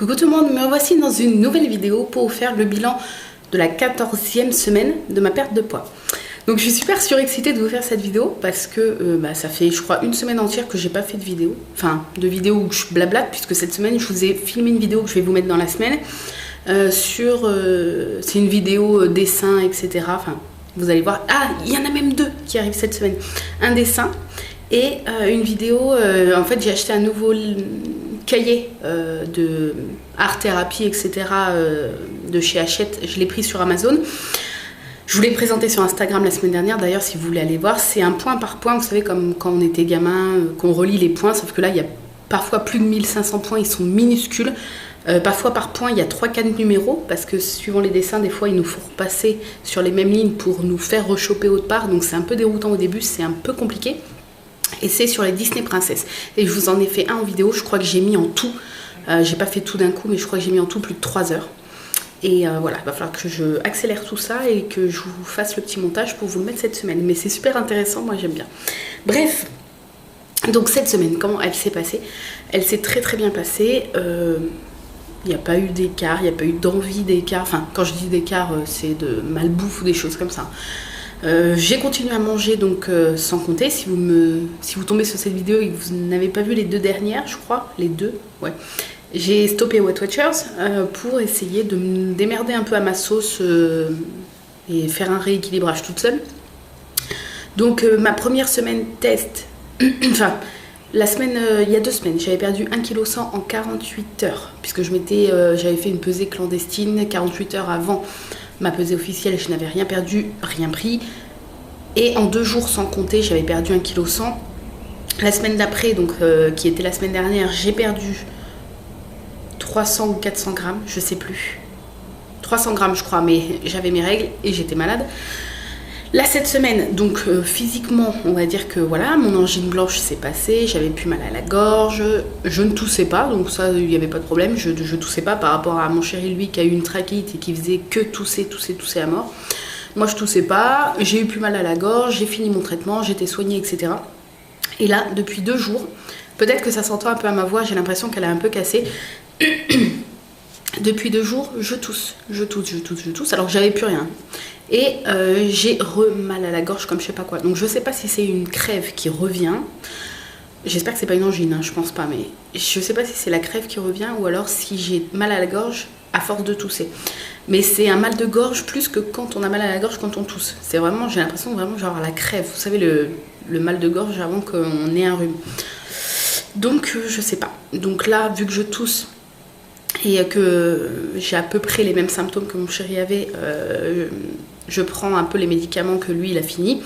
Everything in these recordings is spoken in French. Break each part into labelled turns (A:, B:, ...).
A: Coucou tout le monde, me voici dans une nouvelle vidéo pour vous faire le bilan de la 14e semaine de ma perte de poids. Donc je suis super surexcitée de vous faire cette vidéo parce que ça fait je crois une semaine entière que j'ai pas fait de vidéo. Enfin de vidéo où je blablate, puisque cette semaine je vous ai filmé une vidéo que je vais vous mettre dans la semaine c'est une vidéo dessin, etc. Enfin vous allez voir, ah il y en a même deux qui arrivent cette semaine. Un dessin et une vidéo, en fait j'ai acheté un nouveau cahier de art thérapie, etc. De chez Hachette, je l'ai pris sur Amazon. Je vous l'ai présenté sur Instagram la semaine dernière, d'ailleurs si vous voulez aller voir, c'est un point par point, vous savez comme quand on était gamin, qu'on relie les points, sauf que là il y a parfois plus de 1500 points, ils sont minuscules. Parfois par point il y a 3-4 numéros, parce que suivant les dessins, des fois il nous faut repasser sur les mêmes lignes pour nous faire rechoper autre part, donc c'est un peu déroutant au début, c'est un peu compliqué. Et c'est sur les Disney Princesses. Et je vous en ai fait un en vidéo, je crois que j'ai mis en tout, j'ai pas fait tout d'un coup, mais je crois que j'ai mis en tout plus de 3 heures. Et voilà, il va falloir que je accélère tout ça et que je vous fasse le petit montage pour vous le mettre cette semaine. Mais c'est super intéressant, moi j'aime bien. Bref, donc cette semaine, comment elle s'est passée? Elle s'est très très bien passée. Il n'y a pas eu d'écart, il n'y a pas eu d'envie d'écart. Enfin, quand je dis d'écart, c'est de malbouffe ou des choses comme ça. J'ai continué à manger, donc sans compter. Si vous tombez sur cette vidéo et que vous n'avez pas vu les deux dernières, je crois, les deux, ouais. J'ai stoppé Weight Watchers pour essayer de me démerder un peu à ma sauce et faire un rééquilibrage toute seule. Donc ma première semaine test, enfin la semaine, il y a 2 semaines, j'avais perdu 1,1 kg en 48 heures, puisque j'avais fait une pesée clandestine 48 heures avant ma pesée officielle, je n'avais rien perdu, rien pris. Et en 2 jours sans compter, j'avais perdu 1,1 kg. La semaine d'après, donc qui était la semaine dernière, j'ai perdu 300 ou 400 grammes, je sais plus. 300 grammes je crois, mais j'avais mes règles et j'étais malade. Là cette semaine, donc physiquement, on va dire que voilà, mon angine blanche s'est passée, j'avais plus mal à la gorge, je ne toussais pas, donc ça il n'y avait pas de problème, je toussais pas par rapport à mon chéri lui qui a eu une trachéite et qui faisait que tousser à mort. Moi je toussais pas, j'ai eu plus mal à la gorge, j'ai fini mon traitement, j'étais soignée, etc. Et là, depuis 2 jours, peut-être que ça s'entend un peu à ma voix, j'ai l'impression qu'elle a un peu cassé. Depuis 2 jours, je tousse, alors que j'avais plus rien. Et j'ai mal à la gorge comme je sais pas quoi. Donc je sais pas si c'est une crève qui revient. J'espère que c'est pas une angine, hein, je pense pas, mais je sais pas si c'est la crève qui revient ou alors si j'ai mal à la gorge à force de tousser. Mais c'est un mal de gorge plus que quand on a mal à la gorge quand on tousse. C'est vraiment, j'ai l'impression vraiment genre la crève. Vous savez le mal de gorge avant qu'on ait un rhume. Donc je sais pas. Donc là, vu que je tousse et que j'ai à peu près les mêmes symptômes que mon chéri avait, je prends un peu les médicaments que lui il a fini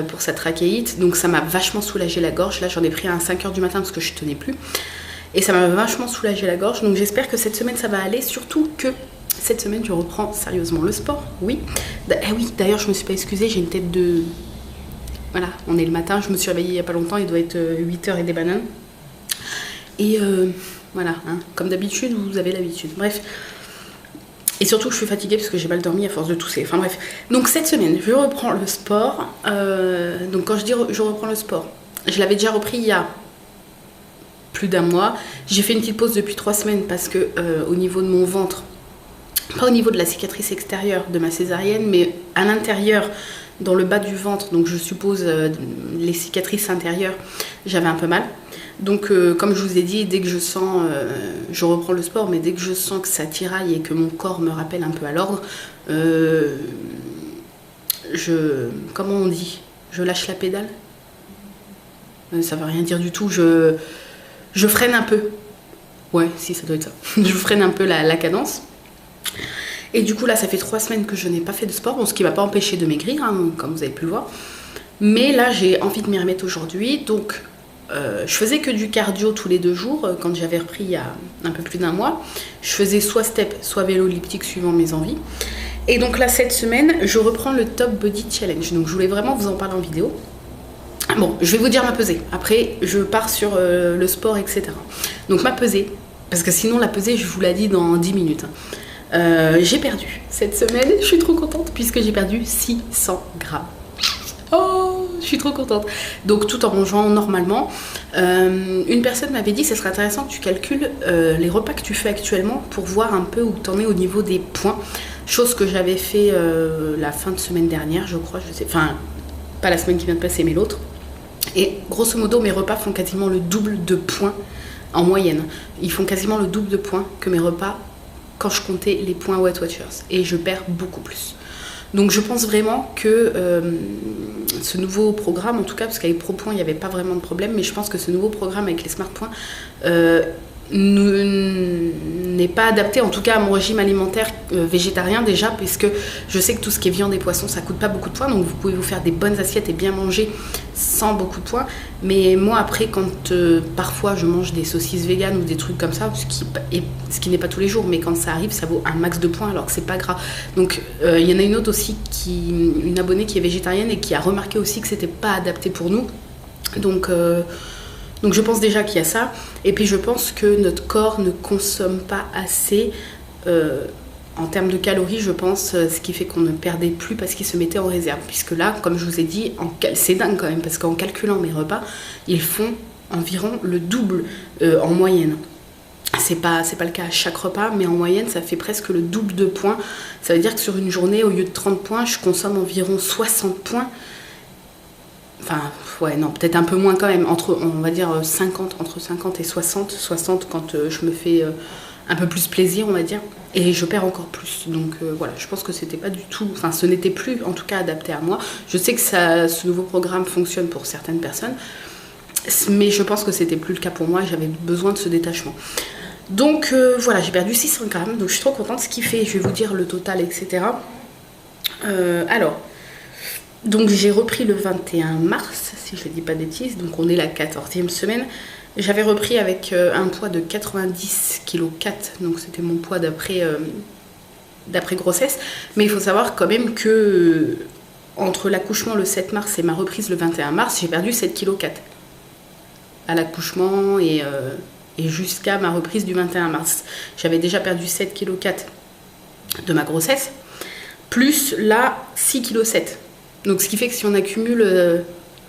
A: pour sa trachéite, donc ça m'a vachement soulagé la gorge. Là j'en ai pris à 5 h du matin parce que je tenais plus et ça m'a vachement soulagé la gorge, donc j'espère que cette semaine ça va aller, surtout que cette semaine je reprends sérieusement le sport. Oui, oui d'ailleurs je me suis pas excusée, j'ai une tête de... Voilà, on est le matin, je me suis réveillée il y a pas longtemps, il doit être 8 h et des bananes et voilà, hein, comme d'habitude, vous avez l'habitude. Bref. Et surtout que je suis fatiguée parce que j'ai mal dormi à force de tousser. Enfin bref. Donc cette semaine, je reprends le sport. Donc quand je dis je reprends le sport, je l'avais déjà repris il y a plus d'1 mois. J'ai fait une petite pause depuis 3 semaines parce que au niveau de mon ventre, pas au niveau de la cicatrice extérieure de ma césarienne, mais à l'intérieur, dans le bas du ventre, donc je suppose les cicatrices intérieures, j'avais un peu mal. Donc comme je vous ai dit, dès que je sens, je reprends le sport, mais dès que je sens que ça tiraille et que mon corps me rappelle un peu à l'ordre, comment on dit? Je lâche la pédale? Ça veut rien dire du tout, je freine un peu. Ouais, si, ça doit être ça. Je freine un peu la cadence. Et du coup là ça fait 3 semaines que je n'ai pas fait de sport, bon, ce qui ne m'a pas empêché de maigrir, hein, comme vous avez pu le voir. Mais là j'ai envie de m'y remettre aujourd'hui, donc je faisais que du cardio tous les 2 jours quand j'avais repris il y a un peu plus d'1 mois. Je faisais soit step, soit vélo elliptique suivant mes envies. Et donc là cette semaine je reprends le Top Body Challenge, donc je voulais vraiment vous en parler en vidéo. Bon, je vais vous dire ma pesée, après je pars sur le sport, etc. Donc ma pesée, parce que sinon la pesée je vous la dis dans 10 minutes. J'ai perdu cette semaine, je suis trop contente puisque j'ai perdu 600 grammes. Oh, je suis trop contente. Donc tout en mangeant normalement. Une personne m'avait dit, ça serait intéressant que tu calcules les repas que tu fais actuellement pour voir un peu où tu en es au niveau des points. Chose que j'avais fait la fin de semaine dernière, je crois. Je sais, enfin, pas la semaine qui vient de passer, mais l'autre. Et grosso modo, mes repas font quasiment le double de points en moyenne. Ils font quasiment le double de points que mes repas quand je comptais les points Weight Watchers. Et je perds beaucoup plus. Donc je pense vraiment que ce nouveau programme, en tout cas, parce qu'avec ProPoint, il n'y avait pas vraiment de problème, mais je pense que ce nouveau programme avec les Smart Points n'est pas adapté, en tout cas à mon régime alimentaire végétarien déjà, puisque je sais que tout ce qui est viande et poisson, ça coûte pas beaucoup de points, donc vous pouvez vous faire des bonnes assiettes et bien manger sans beaucoup de points. Mais moi après, quand parfois je mange des saucisses véganes ou des trucs comme ça, ce qui n'est pas tous les jours, mais quand ça arrive, ça vaut un max de points alors que c'est pas gras. Donc il y en a une autre aussi, une abonnée qui est végétarienne et qui a remarqué aussi que c'était pas adapté pour nous. Donc je pense déjà qu'il y a ça. Et puis je pense que notre corps ne consomme pas assez en termes de calories, je pense, ce qui fait qu'on ne perdait plus parce qu'il se mettait en réserve. Puisque là, comme je vous ai dit, c'est dingue quand même, parce qu'en calculant mes repas, ils font environ le double en moyenne. C'est pas le cas à chaque repas, mais en moyenne, ça fait presque le double de points. Ça veut dire que sur une journée, au lieu de 30 points, je consomme environ 60 points. Enfin, ouais, non, peut-être un peu moins quand même, on va dire 50, entre 50 et 60 quand je me fais un peu plus plaisir, on va dire, et je perds encore plus. Donc voilà, je pense que c'était pas du tout, enfin ce n'était plus en tout cas adapté à moi. Je sais que ce nouveau programme fonctionne pour certaines personnes, mais je pense que c'était plus le cas pour moi et j'avais besoin de ce détachement. Donc voilà, j'ai perdu 600 grammes, donc je suis trop contente, ce qui fait, je vais vous dire le total, etc. Donc j'ai repris le 21 mars, si je ne dis pas de bêtises, donc on est la 14e semaine. J'avais repris avec un poids de 90,4 kg, donc c'était mon poids d'après grossesse. Mais il faut savoir quand même que entre l'accouchement le 7 mars et ma reprise le 21 mars, j'ai perdu 7,4 kg. À l'accouchement et jusqu'à ma reprise du 21 mars. J'avais déjà perdu 7,4 kg de ma grossesse, plus là 6,7 kg. Donc ce qui fait que si on accumule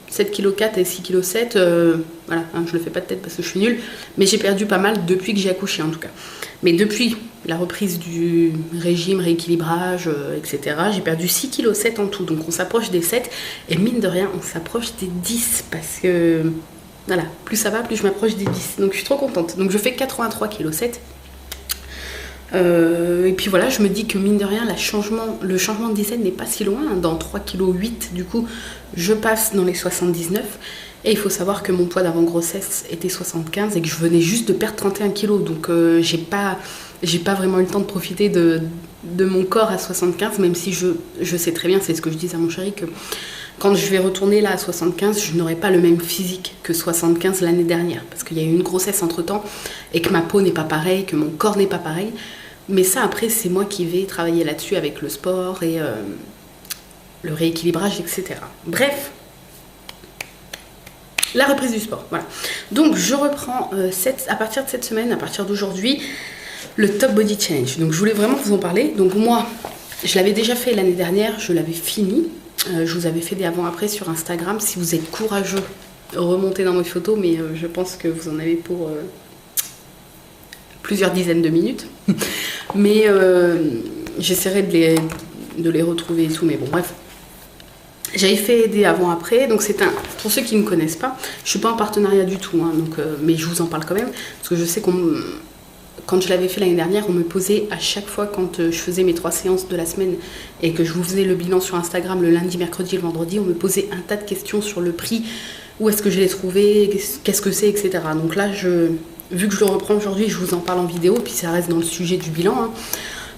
A: 7,4 kg et 6,7 kg, voilà, hein, je le fais pas de tête parce que je suis nulle, mais j'ai perdu pas mal depuis que j'ai accouché en tout cas. Mais depuis la reprise du régime, rééquilibrage, etc., j'ai perdu 6,7 kg en tout, donc on s'approche des 7, et mine de rien, on s'approche des 10, parce que, voilà, plus ça va, plus je m'approche des 10, donc je suis trop contente. Donc je fais 83,7 kg. Et puis voilà, je me dis que mine de rien, le changement de dizaine n'est pas si loin. Dans 3,8 kg, du coup, je passe dans les 79. Et il faut savoir que mon poids d'avant grossesse était 75 et que je venais juste de perdre 31 kg. Donc j'ai pas vraiment eu le temps de profiter de mon corps à 75, même si je sais très bien, c'est ce que je disais à mon chéri, que quand je vais retourner là à 75, je n'aurai pas le même physique que 75 l'année dernière. Parce qu'il y a eu une grossesse entre temps et que ma peau n'est pas pareille, que mon corps n'est pas pareil. Mais ça, après, c'est moi qui vais travailler là-dessus avec le sport et le rééquilibrage, etc. Bref, la reprise du sport, voilà. Donc, je reprends à partir de cette semaine, à partir d'aujourd'hui, le Top Body Challenge. Donc, je voulais vraiment vous en parler. Donc, moi, je l'avais déjà fait l'année dernière, je l'avais fini. Je vous avais fait des avant-après sur Instagram. Si vous êtes courageux, remontez dans mes photos, mais je pense que vous en avez pour plusieurs dizaines de minutes. Mais j'essaierai de les retrouver et tout, mais bon, bref. J'avais fait des avant-après, donc pour ceux qui ne me connaissent pas, je suis pas en partenariat du tout, hein, donc, mais je vous en parle quand même, parce que je sais quand je l'avais fait l'année dernière, on me posait à chaque fois quand je faisais mes 3 séances de la semaine et que je vous faisais le bilan sur Instagram le lundi, mercredi et le vendredi, on me posait un tas de questions sur le prix, où est-ce que je l'ai trouvé, qu'est-ce que c'est, etc. Donc là, vu que je le reprends aujourd'hui, je vous en parle en vidéo, puis ça reste dans le sujet du bilan, hein.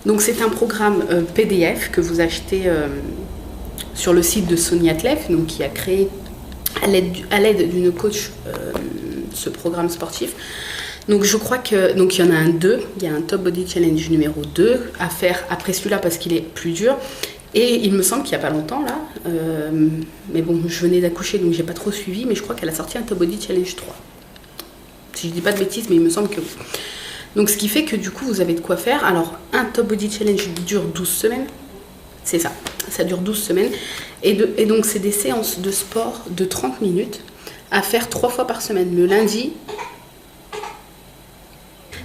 A: Donc c'est un programme PDF que vous achetez sur le site de Sonia Tleff, donc qui a créé à l'aide d'une coach ce programme sportif. Donc je crois que donc il y en a il y a un Top Body Challenge numéro 2 à faire après celui-là parce qu'il est plus dur. Et il me semble qu'il n'y a pas longtemps là, mais bon, je venais d'accoucher donc j'ai pas trop suivi, mais je crois qu'elle a sorti un Top Body Challenge 3. Si je dis pas de bêtises, mais il me semble que oui. Donc ce qui fait que du coup vous avez de quoi faire. Alors un Top Body Challenge dure 12 semaines. C'est ça. Ça dure 12 semaines. Et donc, c'est des séances de sport de 30 minutes à faire 3 fois par semaine. Le lundi...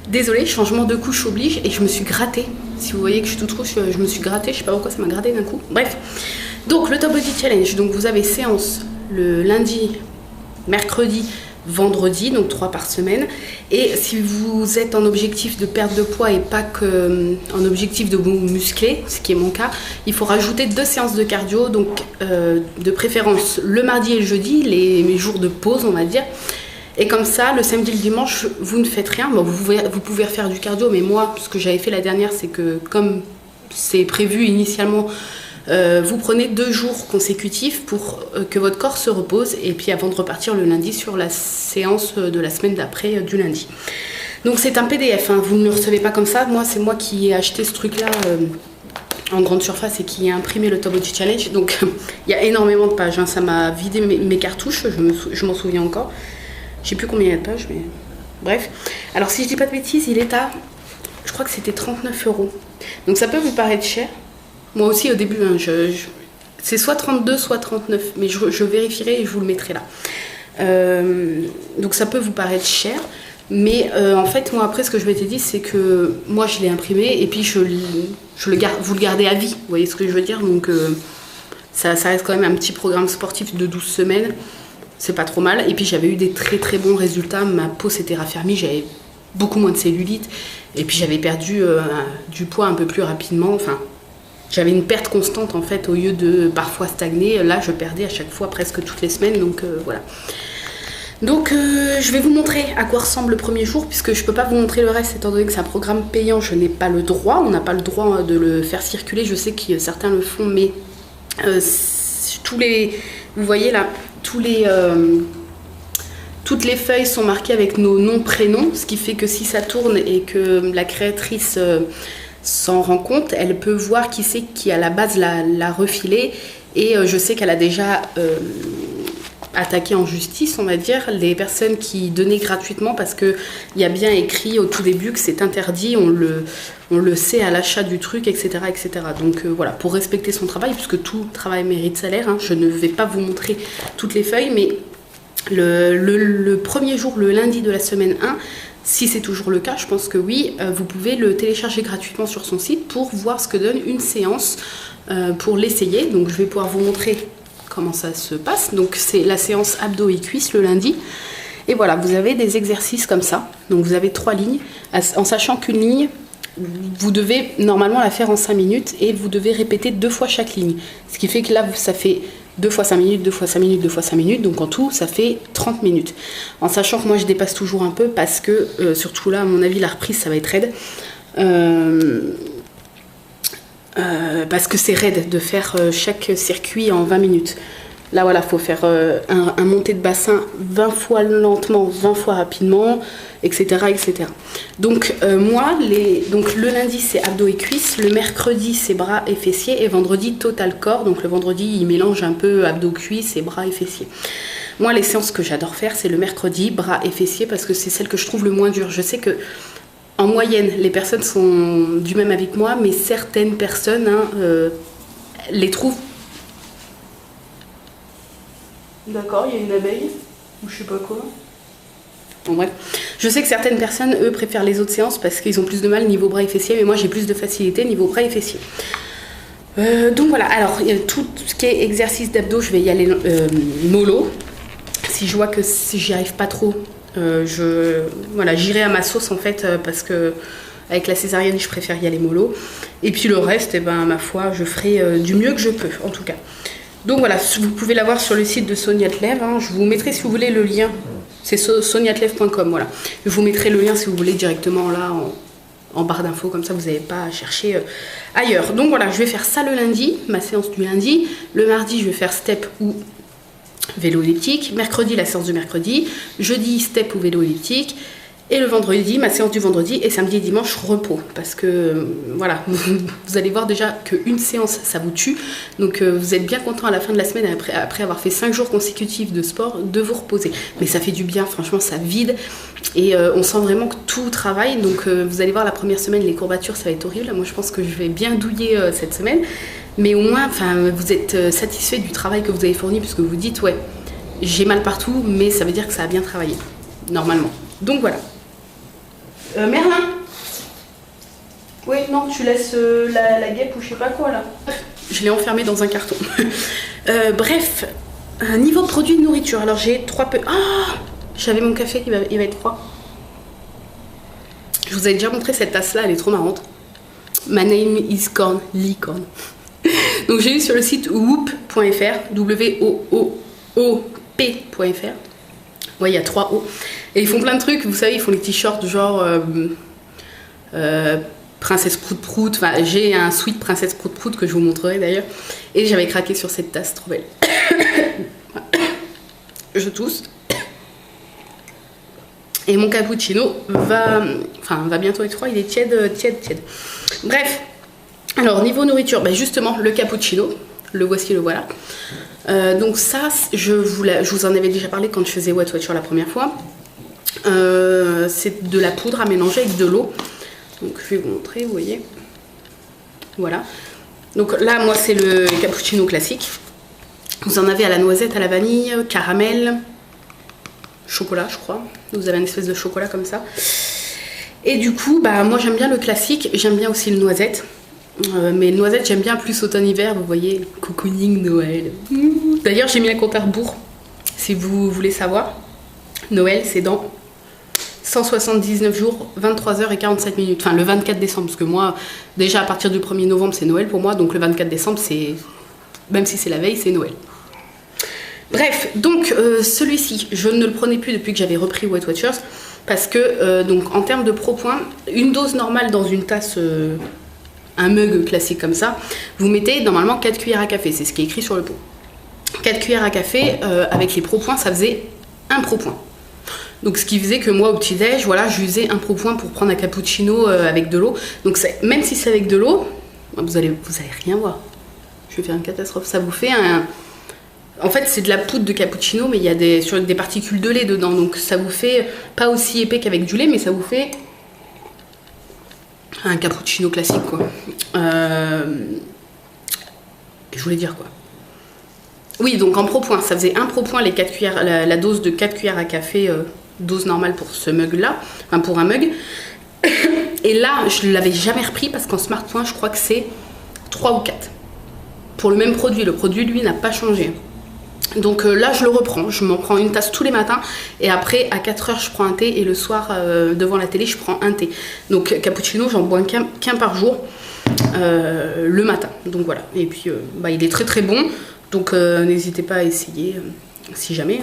A: Désolée, changement de couche oblige et je me suis grattée. Si vous voyez que je suis toute rouge, je me suis grattée. Je sais pas pourquoi ça m'a gratté d'un coup. Bref. Donc, le Top Body Challenge. Donc, vous avez séance le lundi, mercredi, vendredi, donc 3 par semaine. Et si vous êtes en objectif de perte de poids et pas en objectif de vous muscler, ce qui est mon cas, il faut rajouter 2 séances de cardio, donc de préférence le mardi et le jeudi, mes jours de pause, on va dire. Et comme ça, le samedi et le dimanche, vous ne faites rien. Bon, vous pouvez refaire du cardio, mais moi, ce que j'avais fait la dernière, c'est que comme c'est prévu initialement, vous prenez 2 jours consécutifs pour que votre corps se repose et puis avant de repartir le lundi sur la séance de la semaine d'après du lundi. Donc c'est un PDF, hein, vous ne le recevez pas comme ça. Moi, c'est moi qui ai acheté ce truc-là en grande surface et qui ai imprimé le Top Body Challenge. Donc il y a énormément de pages, hein, ça m'a vidé mes cartouches, je m'en souviens encore. Je sais plus combien il y a de pages, mais bref. Alors si je dis pas de bêtises, il est à, je crois que c'était 39 €. Donc ça peut vous paraître cher. Moi aussi au début, hein, c'est soit 32, soit 39, mais je vérifierai et je vous le mettrai là. Donc ça peut vous paraître cher, mais en fait moi après ce que je m'étais dit c'est que moi je l'ai imprimé et puis vous le gardez à vie, vous voyez ce que je veux dire. Donc ça reste quand même un petit programme sportif de 12 semaines. C'est pas trop mal. Et puis j'avais eu des très très bons résultats. Ma peau s'était raffermie, j'avais beaucoup moins de cellulite. Et puis j'avais perdu du poids un peu plus rapidement. Enfin, j'avais une perte constante en fait, au lieu de parfois stagner. Là, je perdais à chaque fois, presque toutes les semaines. Donc voilà. Donc je vais vous montrer à quoi ressemble le premier jour, puisque je peux pas vous montrer le reste étant donné que c'est un programme payant. Je n'ai pas le droit. On n'a pas le droit de le faire circuler. Je sais que certains le font, mais vous voyez là, toutes les feuilles sont marquées avec nos noms, prénoms, ce qui fait que si ça tourne et que la créatrice s'en rend compte, elle peut voir qui c'est qui à la base l'a refilé. Et je sais qu'elle a déjà attaqué en justice, on va dire, les personnes qui donnaient gratuitement, parce qu'il y a bien écrit au tout début que c'est interdit, on le sait à l'achat du truc, etc. etc. Donc voilà, pour respecter son travail, puisque tout travail mérite salaire, hein, je ne vais pas vous montrer toutes les feuilles, mais le premier jour, le lundi de la semaine 1, si c'est toujours le cas, je pense que oui, vous pouvez le télécharger gratuitement sur son site pour voir ce que donne une séance, pour l'essayer. Donc je vais pouvoir vous montrer comment ça se passe. Donc c'est la séance abdos et cuisses le lundi. Et voilà, vous avez des exercices comme ça. Donc vous avez 3 lignes, en sachant qu'une ligne, vous devez normalement la faire en 5 minutes et vous devez répéter 2 fois chaque ligne. Ce qui fait que là, ça fait 2 fois 5 minutes, 2 fois 5 minutes, 2 fois 5 minutes. Donc en tout, ça fait 30 minutes. En sachant que moi, je dépasse toujours un peu parce que, surtout là, à mon avis, la reprise, ça va être raide. Parce que c'est raide de faire chaque circuit en 20 minutes. Là, voilà, il faut faire un montée de bassin 20 fois lentement, 20 fois rapidement, etc. etc. Donc, donc le lundi, c'est abdos et cuisses. Le mercredi, c'est bras et fessiers. Et vendredi, total corps. Donc, le vendredi, il mélange un peu abdos, cuisses et bras et fessiers. Moi, les séances que j'adore faire, c'est le mercredi, bras et fessiers, parce que c'est celle que je trouve le moins dure. Je sais que en moyenne, les personnes sont du même avis que moi, mais certaines personnes les trouvent. D'accord, il y a une abeille, ou je sais pas quoi. Bon, bref. Je sais que certaines personnes, eux, préfèrent les autres séances parce qu'ils ont plus de mal niveau bras et fessiers, mais moi j'ai plus de facilité niveau bras et fessiers. Donc voilà, alors tout ce qui est exercice d'abdos, je vais y aller mollo. Si je vois que si j'y arrive pas trop, j'irai à ma sauce en fait, parce que avec la césarienne, je préfère y aller mollo. Et puis le reste, ma foi, je ferai du mieux que je peux, en tout cas. Donc voilà, vous pouvez l'avoir sur le site de Sonia Tlev, hein. Je vous mettrai si vous voulez le lien, c'est soniatlev.com, voilà. Je vous mettrai le lien si vous voulez directement là en barre d'infos, comme ça vous n'avez pas à chercher ailleurs. Donc voilà, je vais faire ça le lundi, ma séance du lundi. Le mardi, je vais faire step ou vélo elliptique. Mercredi, la séance du mercredi. Jeudi, step ou vélo elliptique. Et le vendredi, ma séance du vendredi. Et samedi et dimanche, repos. Parce que, voilà, vous allez voir déjà qu'une séance, ça vous tue. Donc, vous êtes bien content à la fin de la semaine, après avoir fait 5 jours consécutifs de sport, de vous reposer. Mais ça fait du bien, franchement, ça vide. Et on sent vraiment que tout travaille. Donc, vous allez voir, la première semaine, les courbatures, ça va être horrible. Moi, je pense que je vais bien douiller cette semaine. Mais au moins, vous êtes satisfait du travail que vous avez fourni, puisque vous dites, ouais, j'ai mal partout, mais ça veut dire que ça a bien travaillé, normalement. Donc voilà. Merlin. Oui, non, tu laisses la guêpe ou je sais pas quoi là. Je l'ai enfermée dans un carton. Bref, niveau produit de nourriture. Alors j'ai 3 peu. Ah, j'avais mon café, il va être froid. Je vous avais déjà montré cette tasse là, elle est trop marrante. My name is Corn, Lee Corn. Donc j'ai eu sur le site whoop.fr, W-O-O-O-P.fr. Ouais, il y a 3 O. Et ils font plein de trucs, vous savez, ils font les t-shirts genre Princesse Prout Prout. Enfin, j'ai un sweat Princesse Prout Prout que je vous montrerai d'ailleurs. Et j'avais craqué sur cette tasse, trop belle. Je tousse. Et mon cappuccino va bientôt être froid, il est tiède. Bref, alors niveau nourriture, justement le cappuccino, le voici, le voilà. Donc ça, je vous en avais déjà parlé quand je faisais Weight Watchers la première fois. C'est de la poudre à mélanger avec de l'eau. Donc je vais vous montrer, vous voyez. Voilà. Donc là, moi c'est le cappuccino classique. Vous en avez à la noisette, à la vanille, caramel, chocolat je crois. Vous avez une espèce de chocolat comme ça. Et du coup, moi j'aime bien le classique, j'aime bien aussi le noisette. Mais le noisette j'aime bien plus automne-hiver, vous voyez, cocooning, Noël. D'ailleurs j'ai mis un compte à rebours, si vous voulez savoir. Noël c'est dans 179 jours, 23 h et 47 minutes. Enfin le 24 décembre, parce que moi, déjà à partir du 1er novembre c'est Noël pour moi. Donc le 24 décembre, c'est, même si c'est la veille, c'est Noël. Bref, donc celui-ci, je ne le prenais plus depuis que j'avais repris Weight Watchers. Parce que, donc en termes de propoint, une dose normale dans une tasse, un mug classique comme ça, vous mettez normalement 4 cuillères à café, c'est ce qui est écrit sur le pot. 4 cuillères à café, avec les propoints, ça faisait un propoint. Donc ce qui faisait que moi au petit-déj, voilà, j'usais un propoint pour prendre un cappuccino avec de l'eau. Donc même si c'est avec de l'eau, vous allez rien voir. Je vais faire une catastrophe. Ça vous fait un... En fait, c'est de la poudre de cappuccino, mais il y a des particules de lait dedans. Donc ça vous fait pas aussi épais qu'avec du lait, mais ça vous fait un cappuccino classique, quoi. Je voulais dire quoi? Oui, donc en propoint, ça faisait un propoint, les 4 cuillères, la dose de 4 cuillères à café, dose normale pour ce mug-là, enfin pour un mug. Et là, je ne l'avais jamais repris parce qu'en Smart Point, je crois que c'est 3 ou 4. Pour le même produit, le produit, lui, n'a pas changé. Donc là, je le reprends, je m'en prends une tasse tous les matins. Et après, à 4 h, je prends un thé. Et le soir, devant la télé, je prends un thé. Donc cappuccino, j'en bois qu'un par jour, le matin. Donc voilà, et puis il est très très bon. Donc n'hésitez pas à essayer si jamais.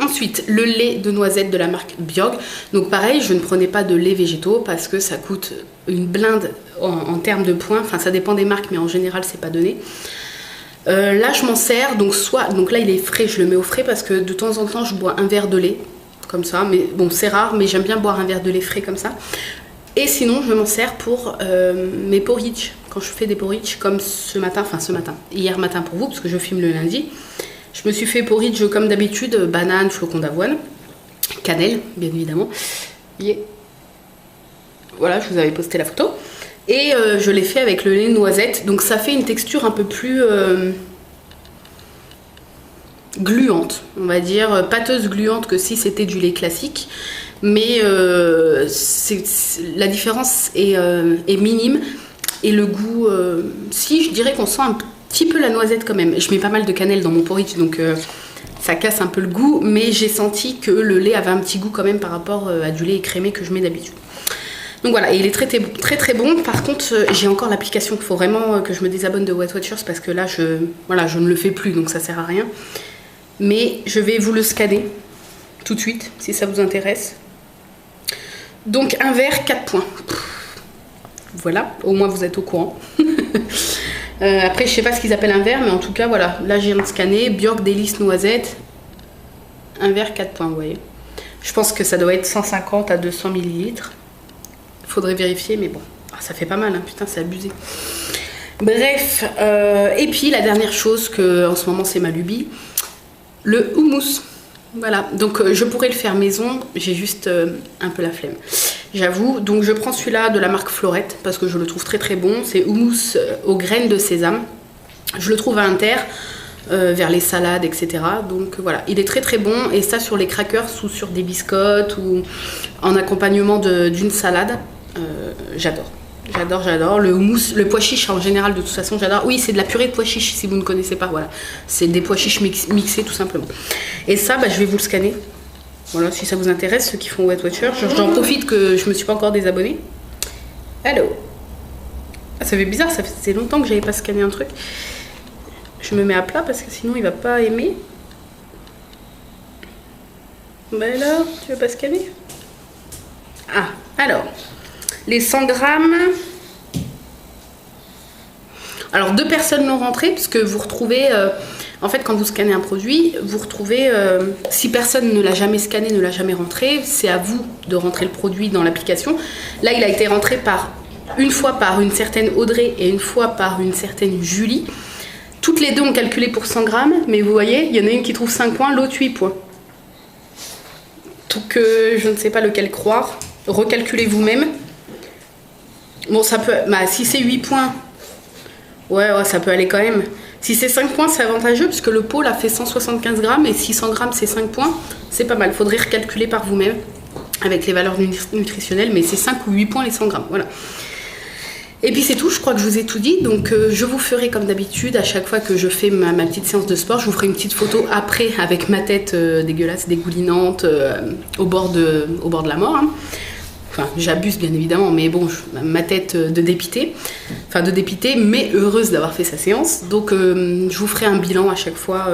A: Ensuite, le lait de noisette de la marque Bjorg. Donc pareil, je ne prenais pas de lait végétaux parce que ça coûte une blinde en termes de points. Enfin, ça dépend des marques, mais en général, c'est pas donné. Là, je m'en sers. Donc là, il est frais, je le mets au frais parce que de temps en temps, je bois un verre de lait comme ça. Mais bon, c'est rare, mais j'aime bien boire un verre de lait frais comme ça. Et sinon, je m'en sers pour mes porridge. Quand je fais des porridge comme hier matin pour vous, parce que je filme le lundi. Je me suis fait porridge comme d'habitude, banane, flocons d'avoine, cannelle, bien évidemment. Et voilà, je vous avais posté la photo. Et je l'ai fait avec le lait de noisette. Donc ça fait une texture un peu plus gluante, on va dire, pâteuse gluante que si c'était du lait classique. Mais la différence est minime. Et le goût, si je dirais qu'on sent un petit peu la noisette quand même. Je mets pas mal de cannelle dans mon porridge, donc ça casse un peu le goût. Mais j'ai senti que le lait avait un petit goût quand même par rapport à du lait écrémé que je mets d'habitude. Donc voilà, et il est très très bon. Par contre, j'ai encore l'application. Il faut vraiment que je me désabonne de Weight Watchers parce que là, je ne le fais plus, donc ça sert à rien. Mais je vais vous le scanner tout de suite, si ça vous intéresse. Donc un verre, 4 points. Voilà, au moins vous êtes au courant. Après, je sais pas ce qu'ils appellent un verre, mais en tout cas, voilà. Là, j'ai scanné. Bjorg Délice Noisette. Un verre, 4 points, vous voyez. Je pense que ça doit être 150 à 200 ml. Faudrait vérifier, mais bon. Ah, ça fait pas mal, hein. Putain, c'est abusé. Bref. Et puis, la dernière chose que, en ce moment, c'est ma lubie. Le houmous. Voilà. Donc, je pourrais le faire maison. J'ai juste un peu la flemme. j'avoue. Donc je prends celui-là de la marque Florette parce que je le trouve très très bon. C'est houmous aux graines de sésame. Je le trouve à Inter, vers les salades, etc. Donc voilà, il est très très bon. Et ça sur les crackers ou sur des biscottes ou en accompagnement d'une salade, j'adore. J'adore. Le houmous, le pois chiche en général, de toute façon, j'adore. Oui, c'est de la purée de pois chiche si vous ne connaissez pas. Voilà, c'est des pois chiches mixés tout simplement. Et ça, bah, je vais vous le scanner. Voilà, si ça vous intéresse, ceux qui font Weight Watchers. J'en profite que je me suis pas encore désabonnée. Allô. Ah, ça fait bizarre, ça faisait longtemps que j'avais pas scanné un truc. Je me mets à plat parce que sinon il va pas aimer. Bah alors, tu veux pas scanner? Ah, alors. Les 100 grammes. Alors 2 personnes l'ont rentré puisque vous retrouvez, en fait quand vous scannez un produit, vous retrouvez, si personne ne l'a jamais scanné, ne l'a jamais rentré, c'est à vous de rentrer le produit dans l'application. Là il a été rentré une fois par une certaine Audrey et une fois par une certaine Julie. Toutes les deux ont calculé pour 100 grammes, mais vous voyez, il y en a une qui trouve 5 points, l'autre 8 points. Donc je ne sais pas lequel croire. Recalculez vous-même. Bon, ça peut... Bah, si c'est 8 points, ouais, ça peut aller quand même. Si c'est 5 points, c'est avantageux, parce que le pot, là, fait 175 grammes, et 600 grammes, c'est 5 points. C'est pas mal. Faudrait recalculer par vous-même, avec les valeurs nutritionnelles, mais c'est 5 ou 8 points les 100 grammes. Voilà. Et puis c'est tout, je crois que je vous ai tout dit. Donc je vous ferai comme d'habitude, à chaque fois que je fais ma petite séance de sport, je vous ferai une petite photo après, avec ma tête dégueulasse, dégoulinante, au bord de la mort. Hein. Enfin, j'abuse bien évidemment, mais bon, ma tête de dépité, mais heureuse d'avoir fait sa séance. Donc, je vous ferai un bilan à chaque fois,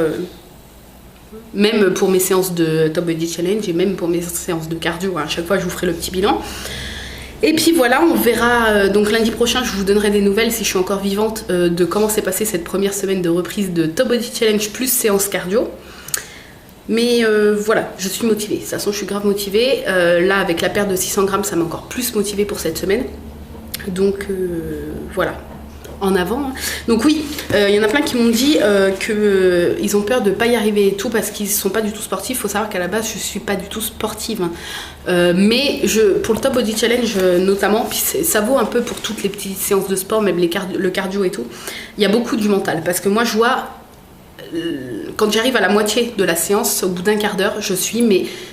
A: même pour mes séances de Top Body Challenge et même pour mes séances de cardio. À chaque fois, je vous ferai le petit bilan. Et puis voilà, on verra. Donc, lundi prochain, je vous donnerai des nouvelles, si je suis encore vivante, de comment s'est passée cette première semaine de reprise de Top Body Challenge plus séance cardio. Mais voilà, je suis motivée. De toute façon, je suis grave motivée. Là, avec la perte de 600 grammes, ça m'a encore plus motivée pour cette semaine. Donc voilà, en avant. Hein. Donc oui, y en a plein qui m'ont dit qu'ils ont peur de ne pas y arriver et tout parce qu'ils ne sont pas du tout sportifs. Il faut savoir qu'à la base, je ne suis pas du tout sportive. Hein. Mais pour le Top Body Challenge notamment, puis ça vaut un peu pour toutes les petites séances de sport, même le cardio et tout. Il y a beaucoup du mental. Parce que moi, je vois... Quand j'arrive à la moitié de la séance, au bout d'un quart d'heure, je suis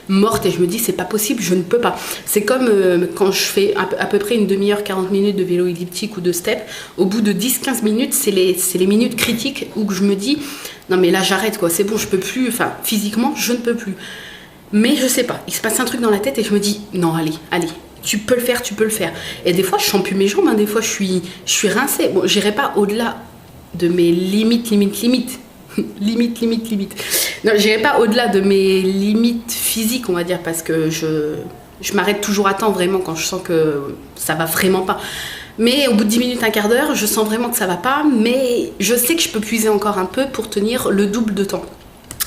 A: morte et je me dis c'est pas possible, je ne peux pas. C'est comme quand je fais à peu près une demi-heure, 40 minutes de vélo elliptique ou de step, au bout de 10-15 minutes, c'est les minutes critiques où je me dis non mais là j'arrête quoi, c'est bon, je peux plus, enfin physiquement je ne peux plus. Mais je sais pas, il se passe un truc dans la tête et je me dis non allez, tu peux le faire. Et des fois je sens plus mes jambes, hein, des fois je suis rincée. Bon, j'irai pas au-delà de mes limites. limite. Non, j'irai pas au-delà de mes limites physiques, on va dire, parce que je m'arrête toujours à temps, vraiment, quand je sens que ça va vraiment pas. Mais au bout de 10 minutes, un quart d'heure, je sens vraiment que ça va pas, mais je sais que je peux puiser encore un peu pour tenir le double de temps.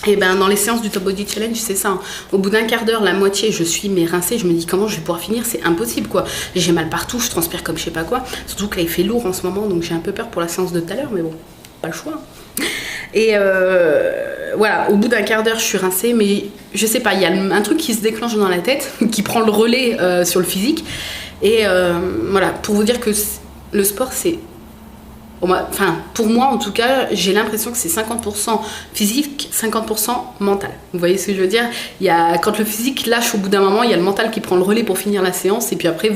A: Et ben dans les séances du Top Body Challenge, c'est ça. Hein. Au bout d'un quart d'heure, la moitié, je suis rincée. Je me dis comment je vais pouvoir finir, c'est impossible quoi. J'ai mal partout, je transpire comme je sais pas quoi. Surtout que là, il fait lourd en ce moment, donc j'ai un peu peur pour la séance de tout à l'heure, mais bon, pas le choix. Et voilà, au bout d'un quart d'heure, je suis rincée, mais je sais pas, il y a un truc qui se déclenche dans la tête, qui prend le relais sur le physique. Et voilà, pour vous dire que le sport, c'est... Enfin, pour moi, en tout cas, j'ai l'impression que c'est 50% physique, 50% mental. Vous voyez ce que je veux dire? Quand le physique lâche au bout d'un moment, il y a le mental qui prend le relais pour finir la séance. Et puis après,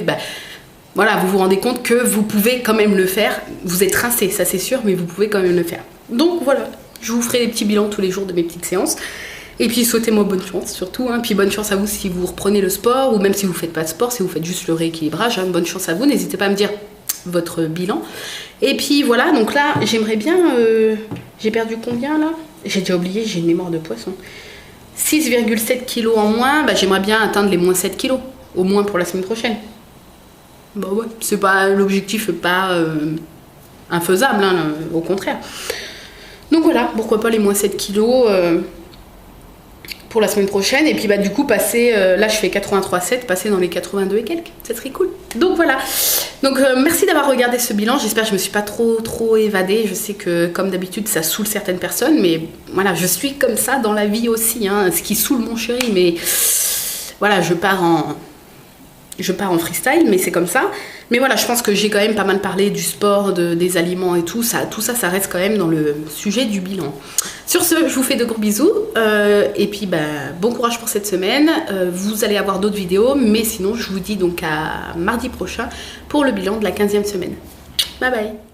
A: voilà, vous vous rendez compte que vous pouvez quand même le faire. Vous êtes rincé, ça c'est sûr, mais vous pouvez quand même le faire. Donc voilà, je vous ferai des petits bilans tous les jours de mes petites séances. Et puis souhaitez-moi bonne chance surtout. Hein. Puis bonne chance à vous si vous reprenez le sport, ou même si vous ne faites pas de sport, si vous faites juste le rééquilibrage. Hein. Bonne chance à vous, n'hésitez pas à me dire votre bilan. Et puis voilà, donc là, j'aimerais bien... j'ai perdu combien là? J'ai déjà oublié, j'ai une mémoire de poisson. 6,7 kg en moins, j'aimerais bien atteindre les moins 7 kg, au moins pour la semaine prochaine. Bah ouais, c'est pas... L'objectif n'est pas infaisable, hein, au contraire. Donc voilà, pourquoi pas les moins 7 kilos pour la semaine prochaine. Et puis du coup, passer, là je fais 83,7, passer dans les 82 et quelques, ça serait cool. Donc voilà, donc merci d'avoir regardé ce bilan. J'espère que je me suis pas trop évadée. Je sais que comme d'habitude, ça saoule certaines personnes, mais voilà, je suis comme ça dans la vie aussi, hein, ce qui saoule mon chéri. Mais voilà, je pars je pars en freestyle, mais c'est comme ça. Mais voilà, je pense que j'ai quand même pas mal parlé du sport, des aliments et tout ça, ça reste quand même dans le sujet du bilan. Sur ce, je vous fais de gros bisous, et puis bon courage pour cette semaine. Vous allez avoir d'autres vidéos, mais sinon je vous dis donc à mardi prochain pour le bilan de la 15e semaine. Bye bye.